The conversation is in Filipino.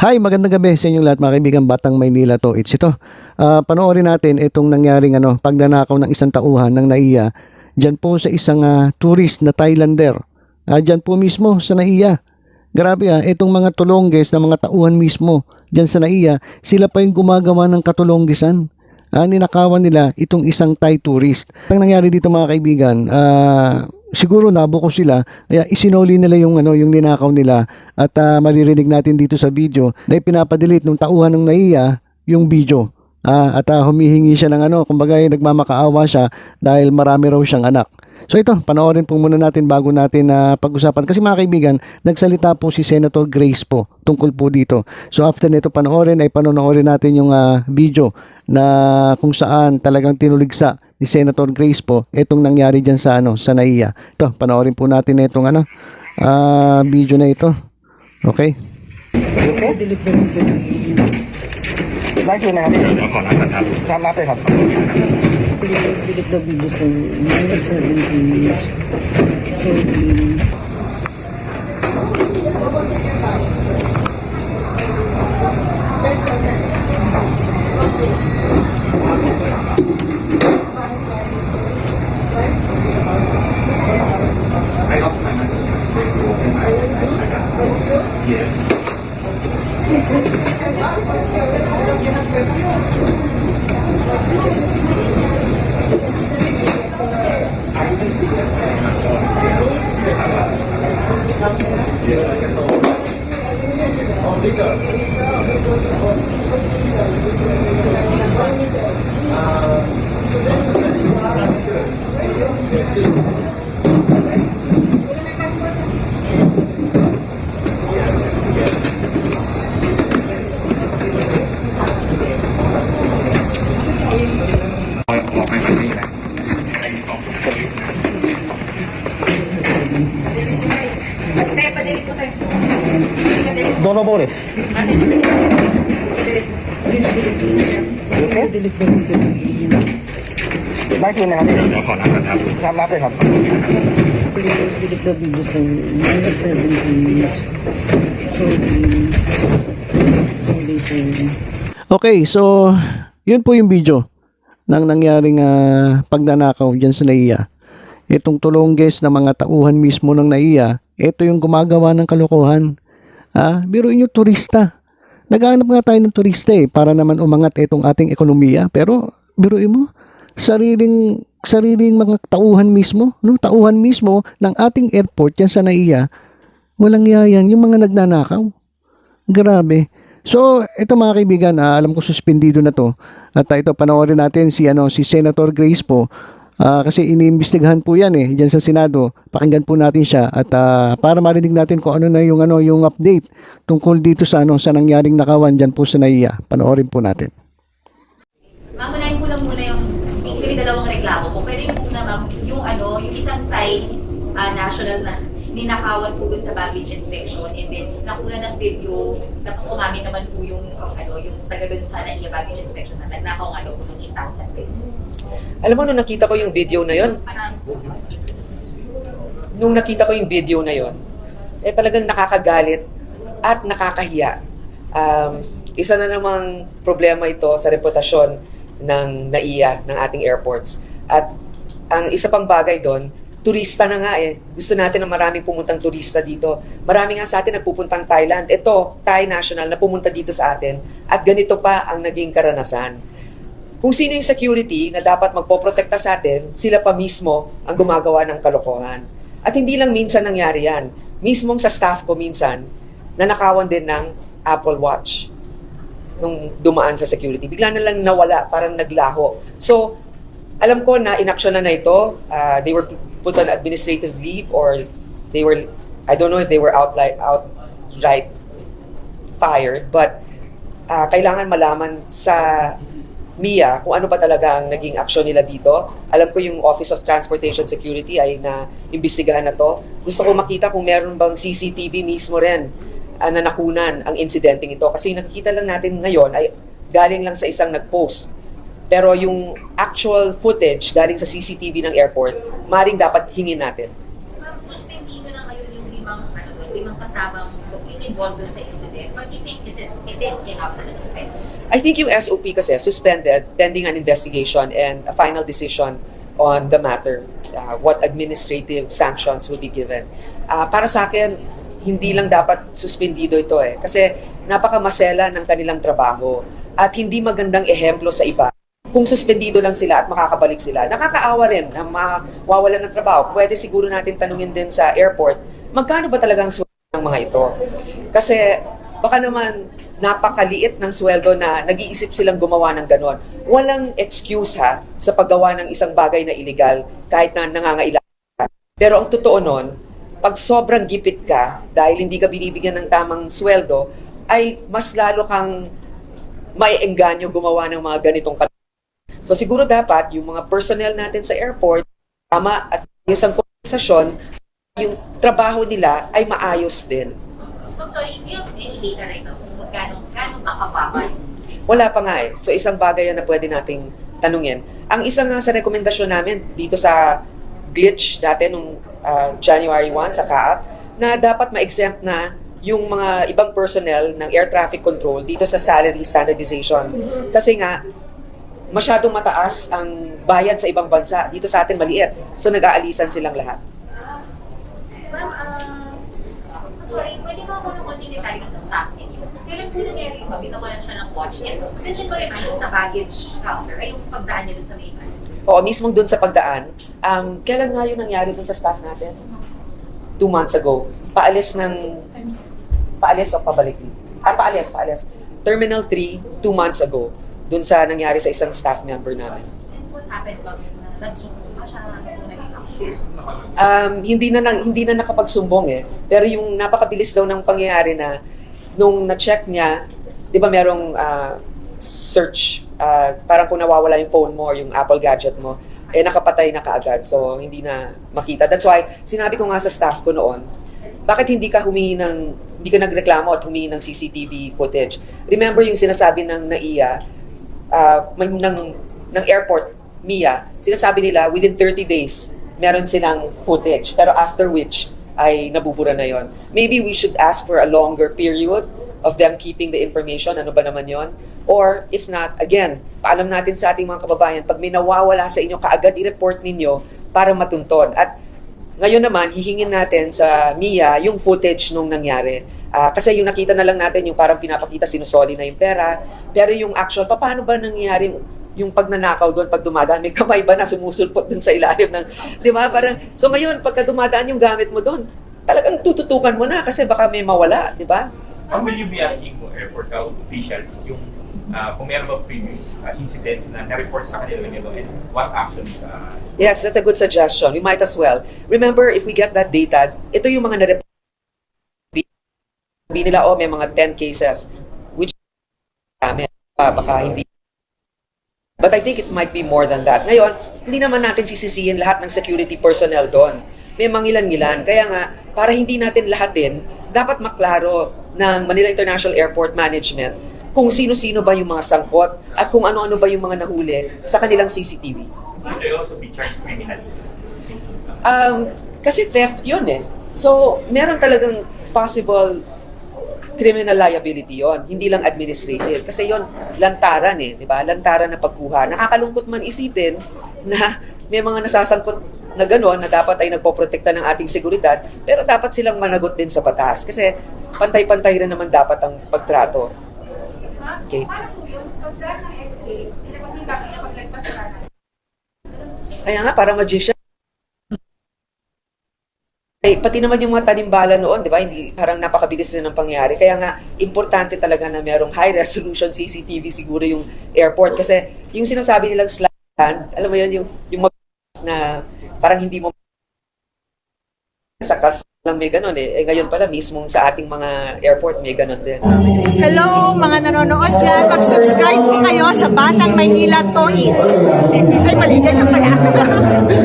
Hi, magandang gabi sa inyong lahat mga kaibigan, Batang Maynila to. It's ito. Panoorin natin itong nangyaring pagnanakaw ng isang tauhan ng NAIA diyan po sa isang tourist na Thailander. Diyan po mismo sa NAIA. Grabe itong mga tulongges na mga tauhan mismo diyan sa NAIA, sila pa yung gumagawa ng katulonggesan. Ninakawan nila itong isang Thai tourist. Ang nangyari dito mga kaibigan, siguro nabuko sila, kaya isinoli nila yung ninakaw nila at maririnig natin dito sa video na ipinapadelete ng tauhan ng NAIA yung video. At humihingi siya ng kumbaga nagmamakaawa siya dahil marami raw siyang anak. So ito, panoorin po muna natin bago natin pag-usapan. Kasi mga kaibigan, nagsalita po si Senator Grace po tungkol po dito. So after nito panoorin ay panonoorin natin yung video na kung saan talagang tinuligsa ni Senator Grace po itong nangyari diyan sa NAIA. Ito, panoorin po natin itong video na ito. Okay? Okay? Liveอยู่นะครับขอรับเลยครับ Please delete the video so minutes have been finished. Dono po rin. Okay? Delete the video. Liveอยู่นะครับขอรับเลยครับ Please delete the video so minutes have been finished. Okay, so yun po yung video ng nangyaring pagnanakaw diyan sa NAIA. Itong tulongges na mga tauhan mismo ng NAIA, ito yung gumagawa ng kalokohan. Biruin nyo, turista. Naghahanap nga tayo ng turista para naman umangat itong ating ekonomiya. Pero biruin mo, sariling mga tauhan mismo, tauhan mismo ng ating airport yan sa NAIA, walang yayan yung mga nagnanakaw. Grabe. So, ito mga kaibigan, alam ko suspendido na to. At ito, panoorin natin si Senator Grace po. Kasi iniimbestigahan po yan diyan sa Senado. Pakinggan po natin siya at para marinig natin kung ano na yung update tungkol dito sa nangyaring nakawan diyan po sa NAIA. Panoorin po natin. Mamalayin ko lang muna yung basically dalawang reklamo ko. Pero yung una ma'am, yung isang Thai national na ninakawan po dun sa baggage inspection and then nakuna ng video tapos umamin naman po yung taga dun sa NAIA baggage inspection na nagnakaw nga daw po ng 8,000 pesos. Alam mo, nung nakita ko yung video na yon, talagang nakakagalit at nakakahiya. Isa na namang problema ito sa reputasyon ng NAIA, ng ating airports. At ang isa pang bagay doon, turista na nga Gusto natin na maraming pumuntang turista dito. Marami nga sa atin nagpupuntang Thailand. Ito, Thai national na pumunta dito sa atin. At ganito pa ang naging karanasan. Kung sino yung security na dapat magpoprotekta sa atin, sila pa mismo ang gumagawa ng kalokohan. At hindi lang minsan nangyari yan. Mismong sa staff ko minsan, nanakawan din ng Apple Watch nung dumaan sa security. Bigla na lang nawala, parang naglaho. So, alam ko na inaksyon na ito. They were put on administrative leave or they were, I don't know if they were outright fired, but kailangan malaman sa MIA kung ano pa talaga ang naging aksyon nila dito. Alam ko yung Office of Transportation Security ay na-imbestigahan na to. Gusto ko makita kung meron bang CCTV mismo rin na nakunan ang insidenteng ito. Kasi nakikita lang natin ngayon ay galing lang sa isang nag-post. Pero yung actual footage galing sa CCTV ng airport, maring dapat hingin natin. Suspendido na ngayon yung limang kasamang, yung involved dun sa incident, but you think it is enough to suspend? I think yung SOP kasi suspended pending an investigation and a final decision on the matter, what administrative sanctions will be given. Para sa akin, hindi lang dapat suspendido ito kasi napakamasela ng kanilang trabaho at hindi magandang ehemplo sa iba. Kung suspendido lang sila at makakabalik sila, nakakaawa rin na mawawalan ng trabaho. Pwede siguro natin tanungin din sa airport, magkano ba talagang sweldo ng mga ito? Kasi baka naman napakaliit ng sweldo na nag-iisip silang gumawa ng ganon. Walang excuse sa paggawa ng isang bagay na illegal kahit na nangangailangan. Pero ang totoo nun, pag sobrang gipit ka dahil hindi ka binibigyan ng tamang sweldo, ay mas lalo kang may engganyo gumawa ng mga ganitong So siguro dapat yung mga personnel natin sa airport, tama at isang kompensasyon, yung trabaho nila ay maayos din. So, do you have any data right now kung gaano makababa yung Wala pa nga So isang bagay yan na pwede nating tanungin. Ang isang nga sa rekomendasyon namin dito sa glitch dati nung January 1 sa CAAP, na dapat ma-exempt na yung mga ibang personnel ng air traffic control dito sa salary standardization. Kasi nga, masyadong mataas ang bayad sa ibang bansa. Dito sa atin maliit. So nag-aalisan silang lahat. Sorry, pwede mo ako ng konting detalye sa staff ninyo? Kailan po nangyari ba? Binawalan siya ng watch? And mention ba rin sa baggage counter? Ay yung pagdaan niya dun sa may Oo, mismong dun sa pagdaan. Kailan nga yun nangyari dun sa staff natin? 2 months ago. Paalis o pabalik? Paalis. Terminal 3, 2 months ago. Dun sa nangyari sa isang staff member namin. And what happened ba? Nagsumbong pa siya naging action? Hindi na nakapagsumbong Pero yung napakabilis daw ng pangyayari na nung na-check niya, 'di ba merong search parang kung nawawala yung phone mo or yung Apple gadget mo, nakapatay na kaagad. So hindi na makita. That's why sinabi ko nga sa staff ko noon, bakit hindi ka nagreklamo at humingi ng CCTV footage? Remember yung sinasabi ng NAIA, ng airport, MIA, sinasabi nila within 30 days, meron silang footage. Pero after which, ay nabubura na yon. Maybe we should ask for a longer period of them keeping the information. Ano ba naman yon? Or if not, again, paalam natin sa ating mga kababayan, pag may nawawala sa inyo, kaagad i-report ninyo para matunton. At ngayon naman, hihingin natin sa MIA yung footage nung nangyari. Kasi yung nakita na lang natin, yung parang pinapakita, sinusoli na yung pera. Pero yung actual, paano ba nangyari yung pagnanakaw doon, pag dumadaan, may kamay ba na sumusulpot doon sa ilalim ng, di ba? Parang, so ngayon, pagka dumadaan yung gamit mo doon, talagang tututukan mo na kasi baka may mawala, di ba? Or will you be asking airport officials yung kung meron ba previous incidents na na-report sa kanila nito and what actions? Yes, that's a good suggestion. We might as well. Remember, if we get that data, ito yung mga na-report. Sabi nila, may mga 10 cases, which baka hindi. But I think it might be more than that. Ngayon, hindi naman natin sisisihin lahat ng security personnel doon. May mangilan-ngilan. Kaya nga, para hindi natin lahatin, dapat maklaro ng Manila International Airport Management kung sino-sino ba yung mga sangkot at kung ano-ano ba yung mga nahuli sa kanilang CCTV. Should they also be charged criminally? Kasi theft yun So, meron talagang possible criminal liability yon, hindi lang administrative. Kasi yon lantaran di ba? Lantaran na pagkuha. Nakakalungkot man isipin na may mga nasasangkot na gano'n na dapat ay nagpoprotekta ng ating seguridad, pero dapat silang managot din sa batas. Kasi pantay-pantay rin naman dapat ang pagtrato. Okay. Kaya nga, parang magician. Pati naman yung mga tanimbala noon, di ba? Hindi, parang napakabilis rin ng pangyari. Kaya nga, importante talaga na merong high-resolution CCTV siguro yung airport. Kasi yung sinasabi nilang slant, alam mo yun, yung mabilis na parang hindi mo sa kalsada lang may ganun ngayon pala mismong sa ating mga airport may ganun din. Hello mga nanonood dyan, mag-subscribe po kayo sa Batang Maynila To Eats. Ay, mali, ganyan pala.